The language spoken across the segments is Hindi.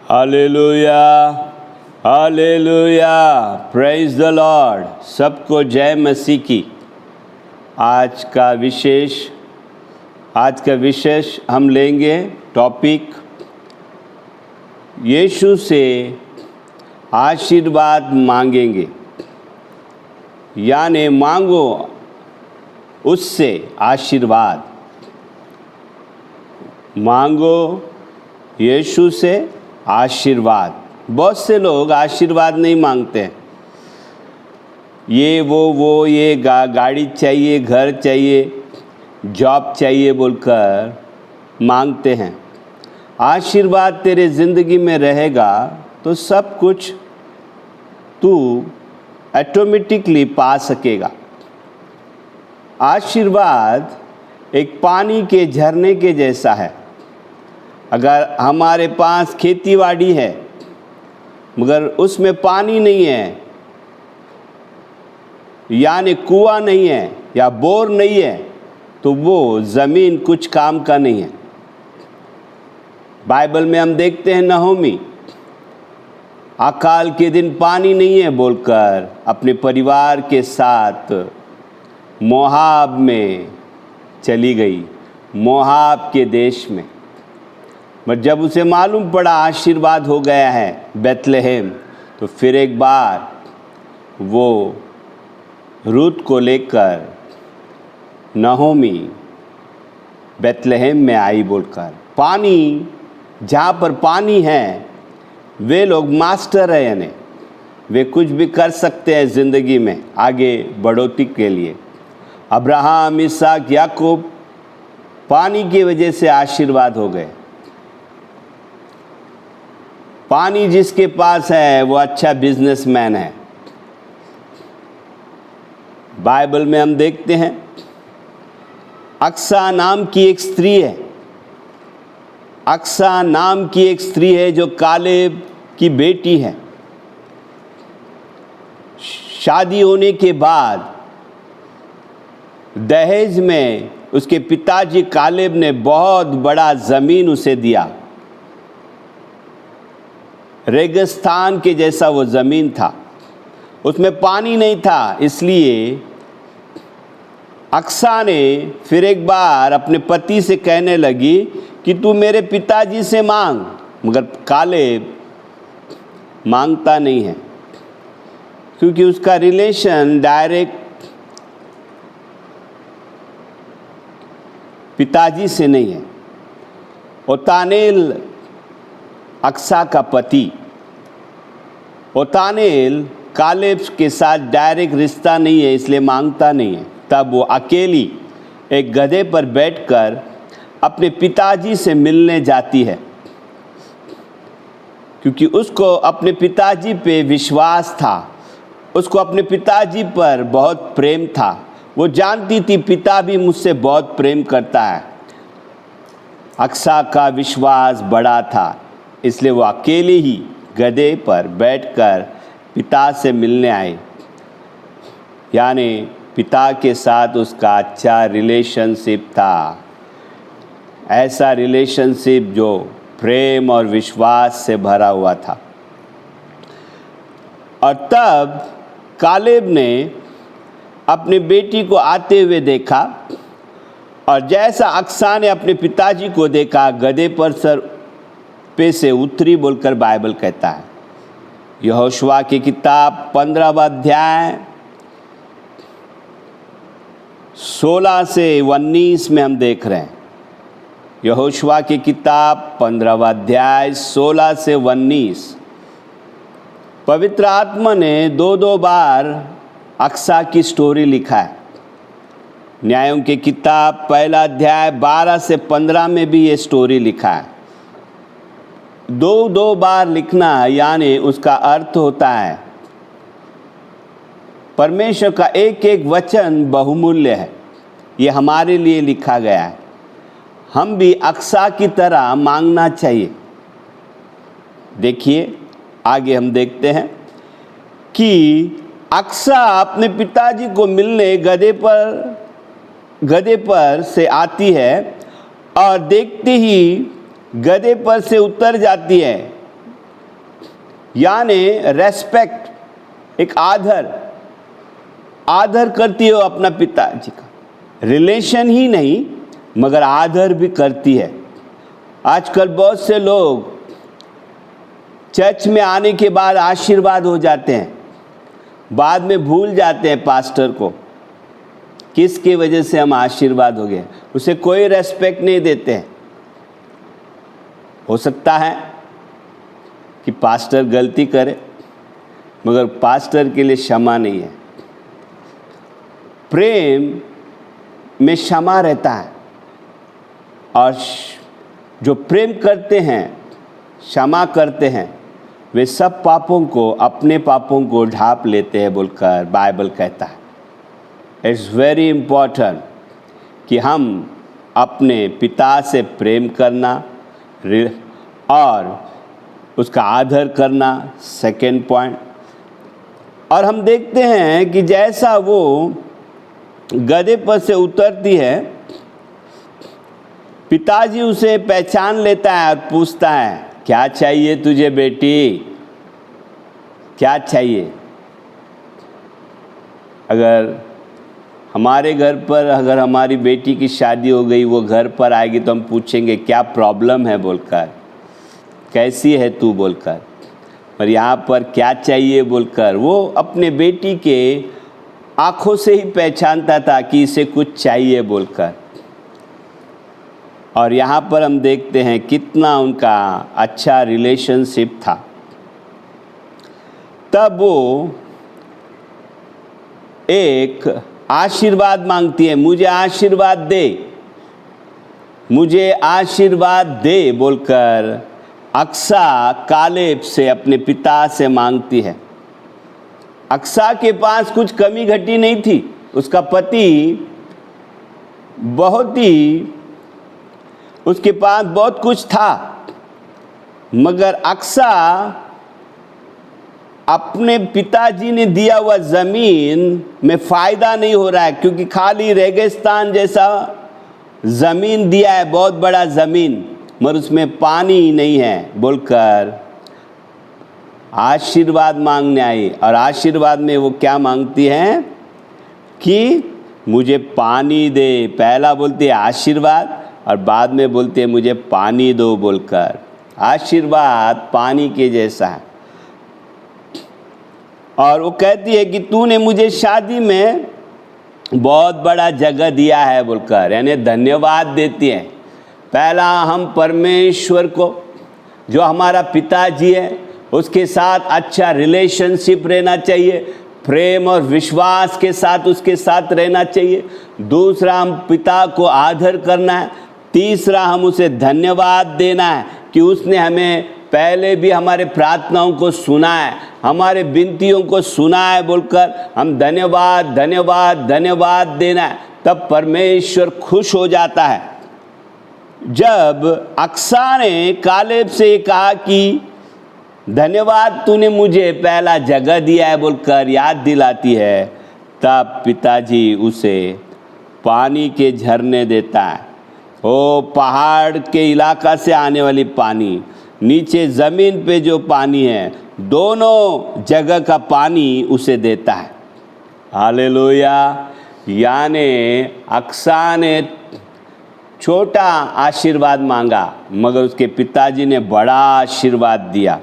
Hallelujah, hallelujah, praise the Lord. सबको जय मसीह की। आज का विशेष हम लेंगे टॉपिक, यीशु से आशीर्वाद मांगेंगे, यानी मांगो उससे आशीर्वाद। मांगो यीशु से आशीर्वाद। बहुत से लोग आशीर्वाद नहीं मांगते हैं। ये ये गाड़ी चाहिए, घर चाहिए, जॉब चाहिए बोलकर मांगते हैं। आशीर्वाद तेरे ज़िंदगी में रहेगा तो सब कुछ तू ऑटोमेटिकली पा सकेगा। आशीर्वाद एक पानी के झरने के जैसा है। अगर हमारे पास खेतीबाड़ी है मगर उसमें पानी नहीं है, यानी कुआं नहीं है या बोर नहीं है, तो वो ज़मीन कुछ काम का नहीं है। बाइबल में हम देखते हैं नहोमी अकाल के दिन पानी नहीं है बोलकर अपने परिवार के साथ मोआब में चली गई, मोआब के देश में। पर जब उसे मालूम पड़ा आशीर्वाद हो गया है बेथलेहेम, तो फिर एक बार वो रूत को लेकर नहोमी बेथलेहेम में आई बोलकर। पानी, जहाँ पर पानी है वे लोग मास्टर है, यानी वे कुछ भी कर सकते हैं ज़िंदगी में आगे बढ़ोतरी के लिए। अब्राहम, इसहाक, याकूब पानी की वजह से आशीर्वाद हो गए। पानी जिसके पास है वो अच्छा बिजनेसमैन है। बाइबल में हम देखते हैं अक्सा नाम की एक स्त्री है। अक्सा नाम की एक स्त्री है जो कालेब की बेटी है। शादी होने के बाद दहेज में उसके पिताजी कालेब ने बहुत बड़ा ज़मीन उसे दिया। रेगिस्तान के जैसा वो ज़मीन था, उसमें पानी नहीं था। इसलिए अक्सा ने फिर एक बार अपने पति से कहने लगी कि तू मेरे पिताजी से मांग, मगर कालेब मांगता नहीं है क्योंकि उसका रिलेशन डायरेक्ट पिताजी से नहीं है। ओतानेल अक्सा का पति, ओतानेल कालेब के साथ डायरेक्ट रिश्ता नहीं है, इसलिए मांगता नहीं है। तब वो अकेली एक गधे पर बैठकर अपने पिताजी से मिलने जाती है, क्योंकि उसको अपने पिताजी पे विश्वास था, उसको अपने पिताजी पर बहुत प्रेम था। वो जानती थी पिता भी मुझसे बहुत प्रेम करता है। अक्सा का विश्वास बड़ा था, इसलिए वो अकेले ही गधे पर बैठकर पिता से मिलने आई, यानी पिता के साथ उसका अच्छा रिलेशनशिप था। ऐसा रिलेशनशिप जो प्रेम और विश्वास से भरा हुआ था। और तब कालेब ने अपनी बेटी को आते हुए देखा, और जैसा अक्सा ने अपने पिताजी को देखा, गधे पर सर पे से उतरी बोलकर बाइबल कहता है। यहोशुआ की किताब 15वां अध्याय 16 से 19 में हम देख रहे हैं। यहोशुआ की किताब 15वां अध्याय 16 से 19। पवित्र आत्मा ने दो बार अक्सा की स्टोरी लिखा है। न्यायों की किताब 1 अध्याय 12 से 15 में भी ये स्टोरी लिखा है। दो बार लिखना यानी उसका अर्थ होता है परमेश्वर का एक एक वचन बहुमूल्य है। ये हमारे लिए लिखा गया है। हम भी अक्सा की तरह मांगना चाहिए। देखिए आगे हम देखते हैं कि अक्सा अपने पिताजी को मिलने गधे पर से आती है और देखते ही गधे पर से उतर जाती है यानी रेस्पेक्ट, एक आदर करती हो अपना पिताजी का। रिलेशन ही नहीं मगर आदर भी करती है। आजकल बहुत से लोग चर्च में आने के बाद आशीर्वाद हो जाते हैं, बाद में भूल जाते हैं पास्टर को, किसकी वजह से हम आशीर्वाद हो गए, उसे कोई रेस्पेक्ट नहीं देते हैं। हो सकता है कि पास्टर गलती करे मगर पास्टर के लिए क्षमा नहीं है। प्रेम में क्षमा रहता है और जो प्रेम करते हैं, क्षमा करते हैं, वे सब पापों को, अपने पापों को ढांप लेते हैं बोलकर बाइबल कहता है। इट्स वेरी इम्पोर्टेंट कि हम अपने पिता से प्रेम करना और उसका आदर करना, सेकेंड पॉइंट। और हम देखते हैं कि जैसा वो गधे पर से उतरती है, पिताजी उसे पहचान लेता है और पूछता है, क्या चाहिए तुझे बेटी, क्या चाहिए। अगर हमारे घर पर अगर हमारी बेटी की शादी हो गई, वो घर पर आएगी तो हम पूछेंगे क्या प्रॉब्लम है बोलकर, कैसी है तू बोलकर। पर यहाँ पर क्या चाहिए बोलकर वो अपने बेटी के आँखों से ही पहचानता था कि इसे कुछ चाहिए बोलकर। और यहाँ पर हम देखते हैं कितना उनका अच्छा रिलेशनशिप था। तब वो एक आशीर्वाद मांगती है, मुझे आशीर्वाद दे, मुझे आशीर्वाद दे बोलकर अक्सा कालेब से, अपने पिता से मांगती है। अक्सा के पास कुछ कमी घटी नहीं थी, उसका पति उसके पास बहुत कुछ था, मगर अक्सा अपने पिताजी ने दिया हुआ ज़मीन में फ़ायदा नहीं हो रहा है, क्योंकि खाली रेगिस्तान जैसा ज़मीन दिया है, बहुत बड़ा ज़मीन, मगर उसमें पानी नहीं है बोलकर आशीर्वाद मांगने आई। और आशीर्वाद में वो क्या मांगती है कि मुझे पानी दे। पहला बोलती है आशीर्वाद और बाद में बोलती है मुझे पानी दो बोलकर। आशीर्वाद पानी के जैसा है। और वो कहती है कि तूने मुझे शादी में बहुत बड़ा जगह दिया है बोलकर, यानी धन्यवाद देती है। पहला हम परमेश्वर को, जो हमारा पिताजी है, उसके साथ अच्छा रिलेशनशिप रहना चाहिए, प्रेम और विश्वास के साथ उसके साथ रहना चाहिए। दूसरा, हम पिता को आदर करना है। तीसरा, हम उसे धन्यवाद देना है कि उसने हमें पहले भी हमारे प्रार्थनाओं को सुना है, हमारे विनतियों को सुना है बोलकर हम धन्यवाद धन्यवाद धन्यवाद देना है। तब परमेश्वर खुश हो जाता है। जब अक्सा ने कालेब से कहा कि धन्यवाद तूने मुझे पहला जगह दिया है बोलकर याद दिलाती है, तब पिताजी उसे पानी के झरने देता है। ओ पहाड़ के इलाका से आने वाली पानी, नीचे ज़मीन पे जो पानी है, दोनों जगह का पानी उसे देता है। हालेलुया। यानी अक्सा ने छोटा आशीर्वाद मांगा मगर उसके पिताजी ने बड़ा आशीर्वाद दिया।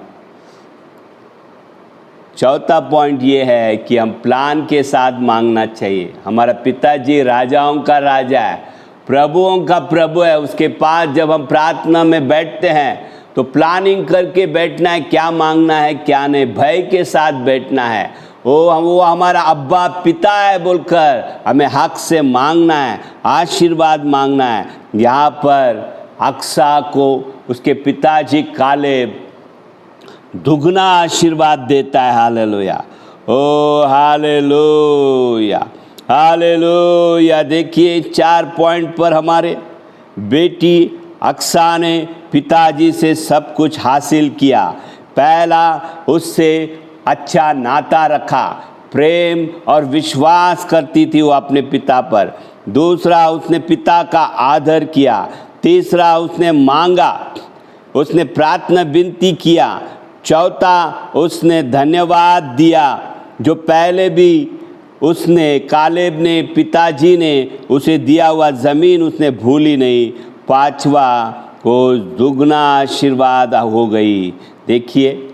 चौथा पॉइंट ये है कि हम प्लान के साथ मांगना चाहिए। हमारा पिताजी राजाओं का राजा है, प्रभुओं का प्रभु है। उसके पास जब हम प्रार्थना में बैठते हैं तो प्लानिंग करके बैठना है, क्या मांगना है क्या नहीं, भय के साथ बैठना है। वो हमारा अब्बा पिता है बोलकर हमें हक से मांगना है, आशीर्वाद मांगना है। यहाँ पर अक्सा को उसके पिताजी कालेब दुगना आशीर्वाद देता है। हालेलुया, ओ हालेलुया, हालेलुया। देखिए 4 पॉइंट पर हमारे बेटी अक्सा ने पिताजी से सब कुछ हासिल किया। पहला, उससे अच्छा नाता रखा, प्रेम और विश्वास करती थी वो अपने पिता पर। दूसरा, उसने पिता का आदर किया। तीसरा, उसने मांगा, उसने प्रार्थना विनती किया। चौथा, उसने धन्यवाद दिया जो पहले भी उसने, कालेब ने, पिताजी ने उसे दिया हुआ ज़मीन उसने भूली नहीं। पांचवा, वो दुगना आशीर्वाद हो गई। देखिए,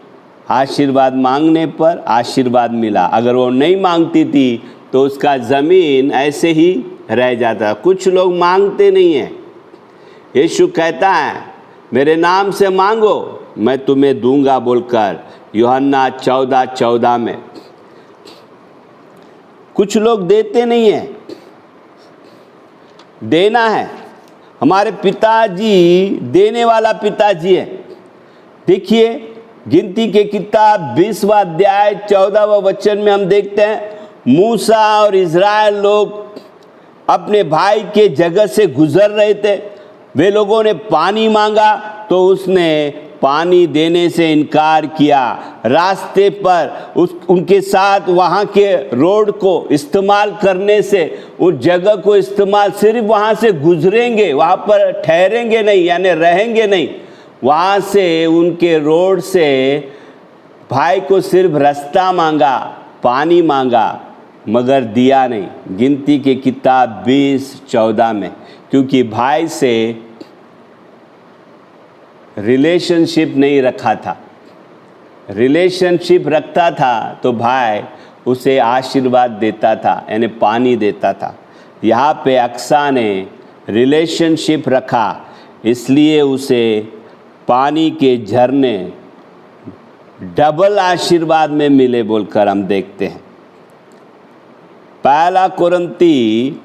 आशीर्वाद मांगने पर आशीर्वाद मिला। अगर वो नहीं मांगती थी तो उसका ज़मीन ऐसे ही रह जाता। कुछ लोग मांगते नहीं हैं। यीशु कहता है मेरे नाम से मांगो मैं तुम्हें दूंगा बोलकर, यूहन्ना 14:14 में। कुछ लोग देते नहीं हैं। देना है। हमारे पिताजी देने वाला पिताजी है। देखिए, गिनती के किताब 20वां अध्याय 14वां वचन में हम देखते हैं, मूसा और इज़राइल लोग अपने भाई के जगह से गुजर रहे थे। वे लोगों ने पानी मांगा तो उसने पानी देने से इनकार किया। रास्ते पर उनके साथ वहाँ के रोड को इस्तेमाल करने से, उस जगह को इस्तेमाल, सिर्फ वहाँ से गुजरेंगे, वहाँ पर ठहरेंगे नहीं, यानी रहेंगे नहीं। वहाँ से, उनके रोड से भाई को सिर्फ रास्ता मांगा, पानी मांगा, मगर दिया नहीं। गिनती के किताब 20:14 में। क्योंकि भाई से रिलेशनशिप नहीं रखा था। रिलेशनशिप रखता था तो भाई उसे आशीर्वाद देता था, यानी पानी देता था। यहाँ पे अक्सा ने रिलेशनशिप रखा, इसलिए उसे पानी के झरने डबल आशीर्वाद में मिले बोलकर हम देखते हैं। पहला कुरिन्ती,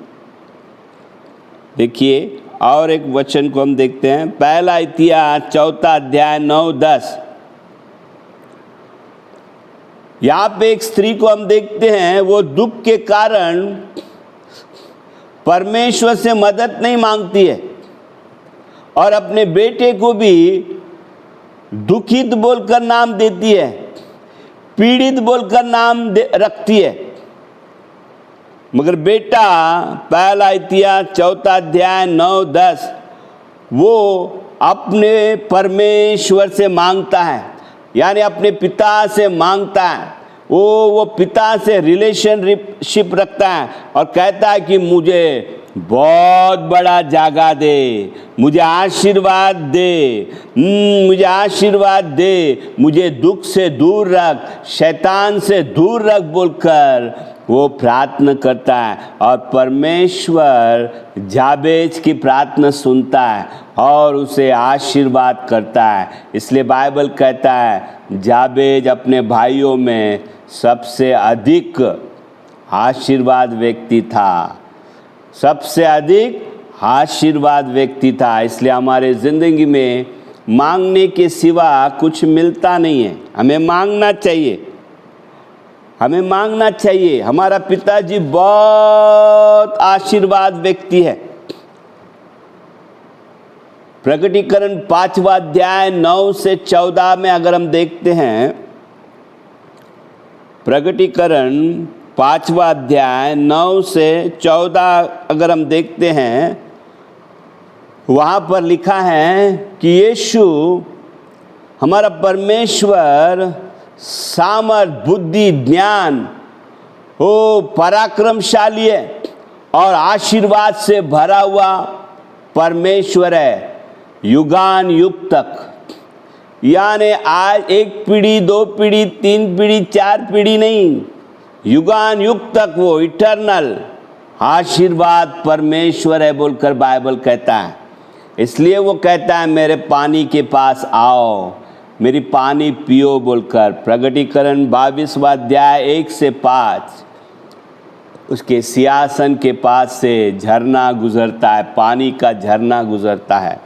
देखिए, और एक वचन को हम देखते हैं, पहला इतिहास 4 अध्याय 9-10। यहाँ पे एक स्त्री को हम देखते हैं, वो दुख के कारण परमेश्वर से मदद नहीं मांगती है और अपने बेटे को भी दुखित बोलकर नाम देती है, पीड़ित बोलकर नाम रखती है। मगर बेटा, पहला इतिहास 4 अध्याय 9-10, वो अपने परमेश्वर से मांगता है, यानी अपने पिता से मांगता है। वो पिता से रिलेशनशिप रखता है और कहता है कि मुझे बहुत बड़ा जगह दे, मुझे आशीर्वाद दे, मुझे आशीर्वाद दे, मुझे दुख से दूर रख, शैतान से दूर रख बोलकर वो प्रार्थना करता है। और परमेश्वर जाबेज की प्रार्थना सुनता है और उसे आशीर्वाद करता है। इसलिए बाइबल कहता है जाबेज अपने भाइयों में सबसे अधिक आशीर्वाद व्यक्ति था, सबसे अधिक आशीर्वाद व्यक्ति था। इसलिए हमारे ज़िंदगी में मांगने के सिवा कुछ मिलता नहीं है। हमें मांगना चाहिए, हमें मांगना चाहिए। हमारा पिताजी बहुत आशीर्वाद व्यक्ति है। प्रकटीकरण 5वां अध्याय 9 से 14 में अगर हम देखते हैं, प्रकटीकरण 5वां अध्याय 9 से 14 अगर हम देखते हैं, वहाँ पर लिखा है कि यीशु हमारा परमेश्वर सामर्थ, बुद्धि, ज्ञान, वो पराक्रमशाली है और आशीर्वाद से भरा हुआ परमेश्वर है युगान युग तक। यानी आज एक पीढ़ी, 2 पीढ़ी, 3 पीढ़ी, 4 पीढ़ी नहीं, युगान युग तक वो इटर्नल आशीर्वाद परमेश्वर है बोलकर बाइबल कहता है। इसलिए वो कहता है मेरे पानी के पास आओ, मेरी पानी पियो बोलकर। प्रकटीकरण 22वां अध्याय 1 से 5, उसके सिंहासन के पास से झरना गुजरता है, पानी का झरना गुजरता है।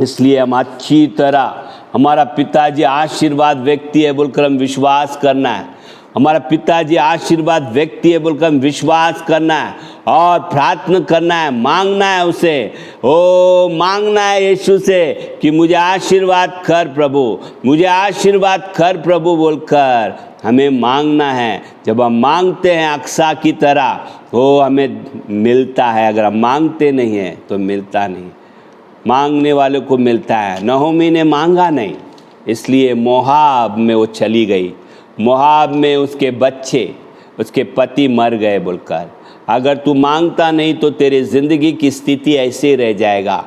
इसलिए हम अच्छी तरह, हमारा पिताजी आशीर्वाद व्यक्ति है बोलकर हम विश्वास करना है। हमारा पिताजी आशीर्वाद व्यक्ति है बोलकर हम विश्वास करना है और प्रार्थना करना है, मांगना है उसे। ओ मांगना है यीशु से कि मुझे आशीर्वाद कर प्रभु, मुझे आशीर्वाद कर प्रभु बोलकर हमें मांगना है। जब हम मांगते हैं अक्सा की तरह, वो हमें मिलता है। अगर हम मांगते नहीं हैं तो मिलता नहीं। मांगने वाले को मिलता है। नहोमी ने मांगा नहीं, इसलिए मोआब में वो चली गई। मोआब में उसके बच्चे, उसके पति मर गए बोलकर। अगर तू मांगता नहीं तो तेरे ज़िंदगी की स्थिति ऐसे रह जाएगा,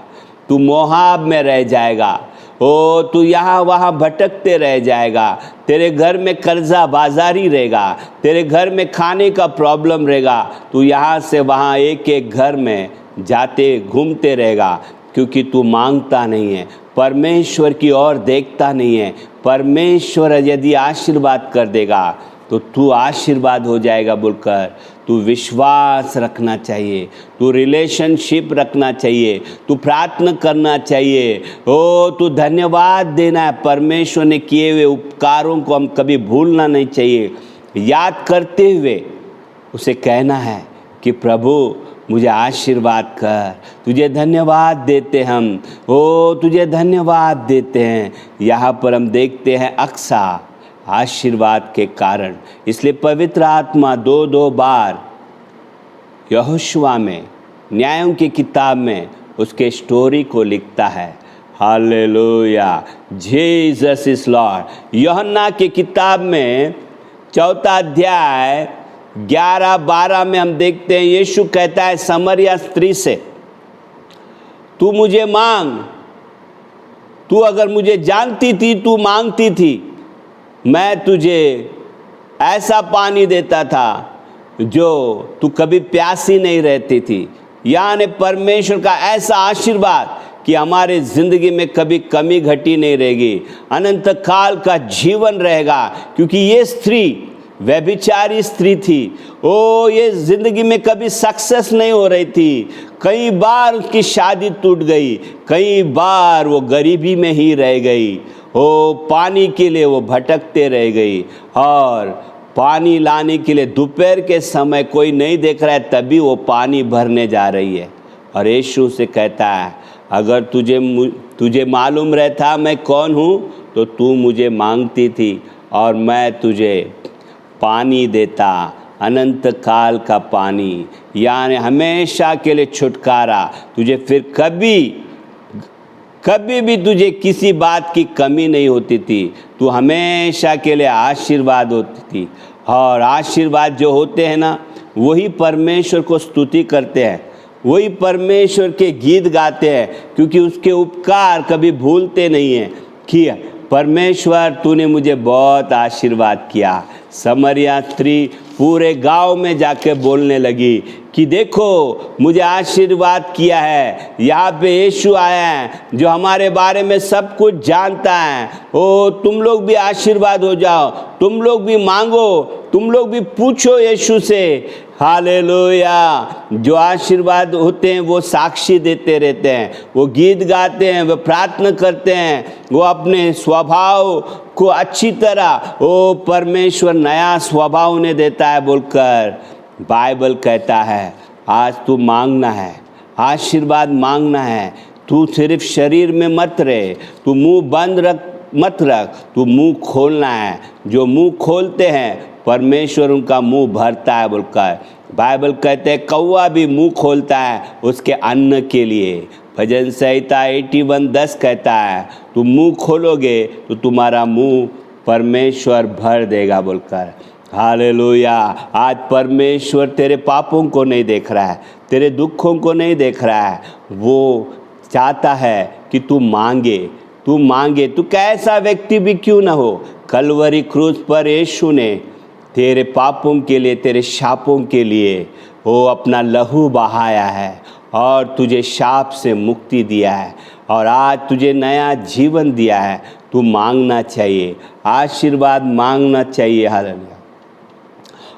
तू मोआब में रह जाएगा। ओ तू यहाँ वहाँ भटकते रह जाएगा। तेरे घर में कर्जा बाजारी रहेगा, तेरे घर में खाने का प्रॉब्लम रहेगा। तू यहाँ से वहाँ एक एक घर में जाते घूमते रहेगा, क्योंकि तू मांगता नहीं है, परमेश्वर की ओर देखता नहीं है। परमेश्वर यदि आशीर्वाद कर देगा तो तू आशीर्वाद हो जाएगा बोलकर तू विश्वास रखना चाहिए, तू रिलेशनशिप रखना चाहिए, तू प्रार्थना करना चाहिए। ओ तू धन्यवाद देना है। परमेश्वर ने किए हुए उपकारों को हम कभी भूलना नहीं चाहिए। याद करते हुए उसे कहना है कि प्रभु मुझे आशीर्वाद कर, तुझे धन्यवाद देते हम, ओ तुझे धन्यवाद देते हैं। यहाँ पर हम देखते हैं अक्सा आशीर्वाद के कारण। इसलिए पवित्र आत्मा दो बार यहोशुआ में, न्यायों की किताब में उसके स्टोरी को लिखता है। Hallelujah, Jesus is Lord. यूहन्ना की किताब में 4 अध्याय 11-12 में हम देखते हैं यीशु कहता है समरिया स्त्री से, तू मुझे मांग, तू अगर मुझे जानती थी तू मांगती थी, मैं तुझे ऐसा पानी देता था जो तू कभी प्यासी नहीं रहती थी। यानी परमेश्वर का ऐसा आशीर्वाद कि हमारे ज़िंदगी में कभी कमी घटी नहीं रहेगी, अनंत काल का जीवन रहेगा। क्योंकि ये स्त्री व्यभिचारी स्त्री थी। ओ ये ज़िंदगी में कभी सक्सेस नहीं हो रही थी, कई बार उसकी शादी टूट गई, कई बार वो गरीबी में ही रह गई। ओ पानी के लिए वो भटकते रह गई, और पानी लाने के लिए दोपहर के समय कोई नहीं देख रहा है, तभी वो पानी भरने जा रही है। और यीशु से कहता है अगर तुझे मालूम रहता मैं कौन हूँ तो तू मुझे मांगती थी और मैं तुझे पानी देता, अनंत काल का पानी, यानी हमेशा के लिए छुटकारा। तुझे फिर कभी भी तुझे किसी बात की कमी नहीं होती थी, तू हमेशा के लिए आशीर्वाद होती थी। और आशीर्वाद जो होते हैं ना, वही परमेश्वर को स्तुति करते हैं, वही परमेश्वर के गीत गाते हैं, क्योंकि उसके उपकार कभी भूलते नहीं हैं कि परमेश्वर तूने मुझे बहुत आशीर्वाद किया। समरिया स्त्री पूरे गांव में जाके बोलने लगी कि देखो मुझे आशीर्वाद किया है, यहाँ पे यीशु आया है जो हमारे बारे में सब कुछ जानता है। ओ तुम लोग भी आशीर्वाद हो जाओ, तुम लोग भी मांगो, तुम लोग भी पूछो यीशु से। हालेलुया। जो आशीर्वाद होते हैं वो साक्षी देते रहते हैं, वो गीत गाते हैं, वो प्रार्थना करते हैं, वो अपने स्वभाव को अच्छी तरह ओ परमेश्वर नया स्वभाव उन्हें देता है बोलकर बाइबल कहता है आज तू मांगना है, आशीर्वाद मांगना है। तू सिर्फ शरीर में मत रहे, तू मुंह बंद मत रख, तू मुंह खोलना है। जो मुंह खोलते हैं परमेश्वर उनका मुंह भरता है बोलकर बाइबल कहते हैं कौवा भी मुंह खोलता है उसके अन्न के लिए। भजन संहिता 81:10 कहता है तुम मुंह खोलोगे तो तुम्हारा मुंह परमेश्वर भर देगा बोलकर। हालेलुया। आज परमेश्वर तेरे पापों को नहीं देख रहा है, तेरे दुखों को नहीं देख रहा है, वो चाहता है कि तू मांगे, तू मांगे। तू कैसा व्यक्ति भी क्यों ना हो, कलवरी क्रूस पर यीशु ने तेरे पापों के लिए, तेरे शापों के लिए वो अपना लहू बहाया है और तुझे शाप से मुक्ति दिया है और आज तुझे नया जीवन दिया है। तू मांगना चाहिए, आशीर्वाद मांगना चाहिए। हालेलुया।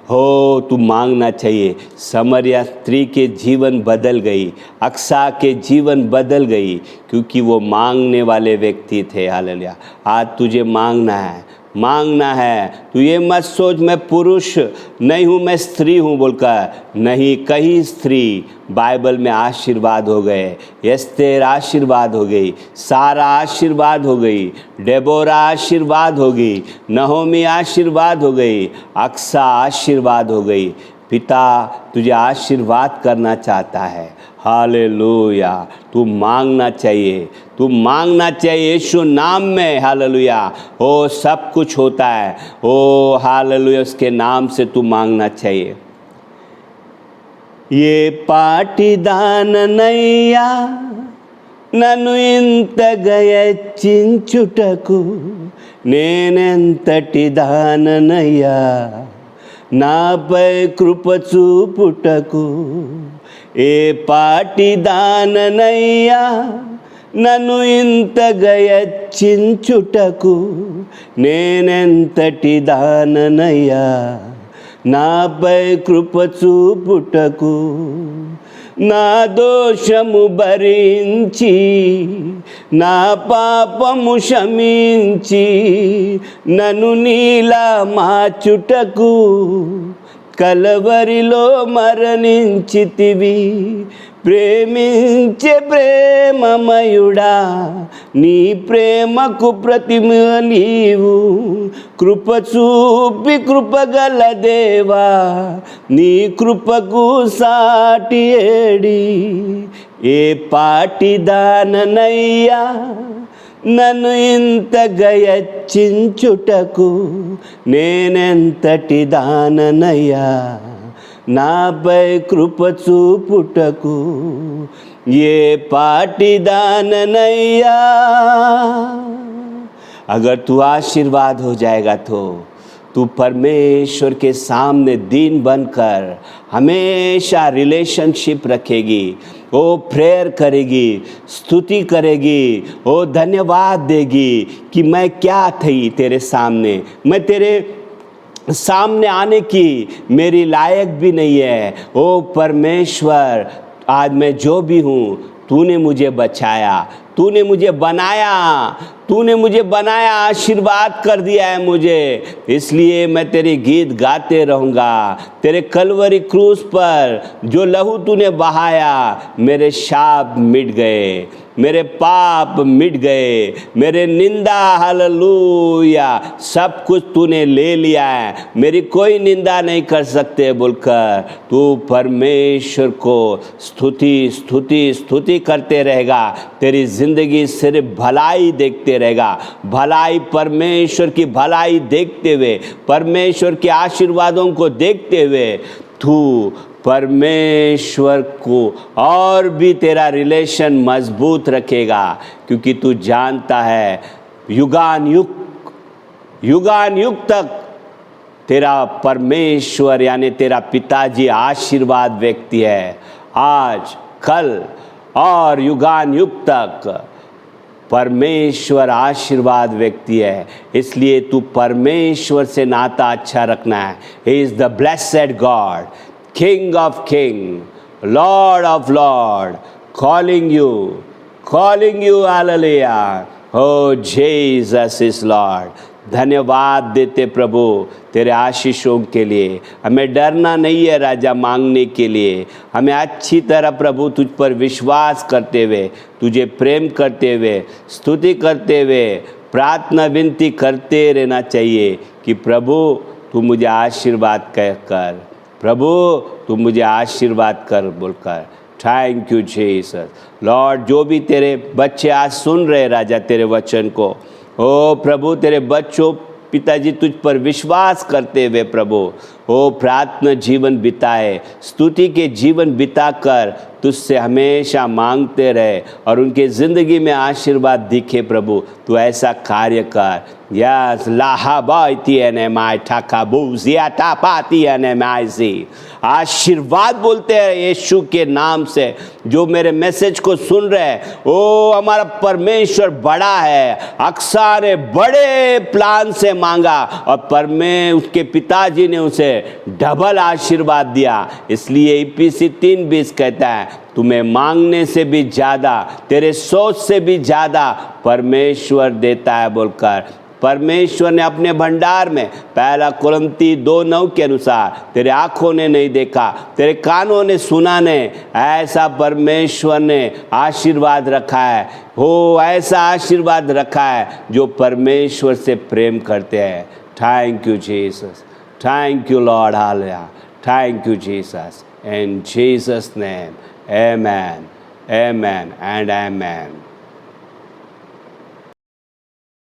हो तू मांगना चाहिए। समरिया स्त्री के जीवन बदल गई, अक्सा के जीवन बदल गई, क्योंकि वो मांगने वाले व्यक्ति थे। हालेलुया। आज तुझे मांगना है, मांगना है। तू ये मत सोच मैं पुरुष नहीं हूँ, मैं स्त्री हूँ बोलकर। नहीं, कई स्त्री बाइबल में आशीर्वाद हो गए। एस्तेर आशीर्वाद हो गई, सारा आशीर्वाद हो गई, डेबोरा आशीर्वाद हो गई, नहोमी आशीर्वाद हो गई, अक्सा आशीर्वाद हो गई। पिता तुझे आशीर्वाद करना चाहता है। हालेलुया। तू मांगना चाहिए, तू मांगना चाहिए यीशु नाम में। हालेलुया। ओ सब कुछ होता है। ओ हालेलुया, उसके नाम से तू मांगना चाहिए। ये पाटीदाननయ్యా నన్ను ఇంతగా చించుటకు నేనెంతటి దాననయ్యా నాపై కృప చూపుటకు ఏ పాటిదాననయ్యా నన్ను ఇంతగా చించుటకు నేనెంతటి దాననయ్యా నాపై కృప చూపుటకు నా దోషము భరించి నా పాపము క్షమించి నన్ను నీలా మార్చుటకు కలవరిలో మరణించితివి ప్రేమించే ప్రేమమయుడా నీ ప్రేమకు ప్రతిమ నీవు కృప చూపి కృపగల దేవా నీ కృపకు సాటి ఏడి ఏ పాటిదాననయ్యా నన్ను ఇంతగా చించుటకు నేనెంతటి దాననయ్యా నాపై కృప చూపుటకు ఏ पाटीदाननయ్యా। अगर तू आशीर्वाद हो जाएगा तो तू परमेश्वर के सामने दीन बनकर हमेशा रिलेशनशिप रखेगी। वो प्रेयर करेगी, स्तुति करेगी, वो धन्यवाद देगी कि मैं क्या थी तेरे सामने, मैं तेरे सामने आने की मेरी लायक भी नहीं है। ओ परमेश्वर, आज मैं जो भी हूँ तूने मुझे बचाया, तूने मुझे बनाया, तूने मुझे बनाया, आशीर्वाद कर दिया है मुझे, इसलिए मैं तेरे गीत गाते रहूँगा। तेरे कलवरी क्रूस पर जो लहू तूने बहाया, मेरे शाप मिट गए, मेरे पाप मिट गए, मेरे निंदा हालेलुया सब कुछ तूने ले लिया है, मेरी कोई निंदा नहीं कर सकते बोलकर तू परमेश्वर को स्तुति स्तुति स्तुति करते रहेगा। तेरी जिंदगी सिर्फ भलाई देखते रहेगा, भलाई, परमेश्वर की भलाई देखते हुए, परमेश्वर के आशीर्वादों को देखते हुए तू परमेश्वर को और भी तेरा रिलेशन मजबूत रखेगा, क्योंकि तू जानता है युगान युग तक तेरा परमेश्वर यानी तेरा पिताजी आशीर्वाद व्यक्ति है, आज कल और युगान युग तक परमेश्वर आशीर्वाद व्यक्ति है। इसलिए तू परमेश्वर से नाता अच्छा रखना है। He is the blessed God, King of King, Lord of Lord, calling you, hallelujah. Oh, Jesus is Lord. धन्यवाद देते प्रभु तेरे आशीषों के लिए। हमें डरना नहीं है राजा मांगने के लिए, हमें अच्छी तरह प्रभु तुझ पर विश्वास करते हुए, तुझे प्रेम करते हुए, स्तुति करते हुए, प्रार्थना विनती करते रहना चाहिए कि प्रभु तू मुझे आशीर्वाद कर, प्रभु तू मुझे आशीर्वाद कर बोलकर। Thank you Jesus. लॉर्ड, जो भी तेरे बच्चे आज सुन रहे राजा तेरे वचन को, ओ प्रभु तेरे बच्चों पिताजी तुझ पर विश्वास करते हुए प्रभु ओ प्रार्थना जीवन बिताए, स्तुति के जीवन बिताकर तुझसे हमेशा मांगते रहे और उनके ज़िंदगी में आशीर्वाद दिखे। प्रभु तू ऐसा कार्य कर। यस आशीर्वाद बोलते हैं यीशु के नाम से। जो मेरे मैसेज को सुन रहे हैं, ओ हमारा परमेश्वर बड़ा है, अक्सर ने बड़े प्लान से मांगा और उसके पिताजी ने उसे डबल आशीर्वाद दिया। इसलिए इफिसी 3:20 कहता है तुम्हें मांगने से भी ज़्यादा, तेरे सोच से भी ज़्यादा परमेश्वर देता है बोलकर। परमेश्वर ने अपने भंडार में, पहला कुरिन्थी 2:9 के अनुसार, तेरे आँखों ने नहीं देखा, तेरे कानों ने सुना नहीं, ऐसा परमेश्वर ने आशीर्वाद रखा है। हो ऐसा आशीर्वाद रखा है जो परमेश्वर से प्रेम करते हैं। Thank you Jesus, thank you Lord, hallelujah, Thank you, Jesus. In Jesus' name, amen, amen, and amen.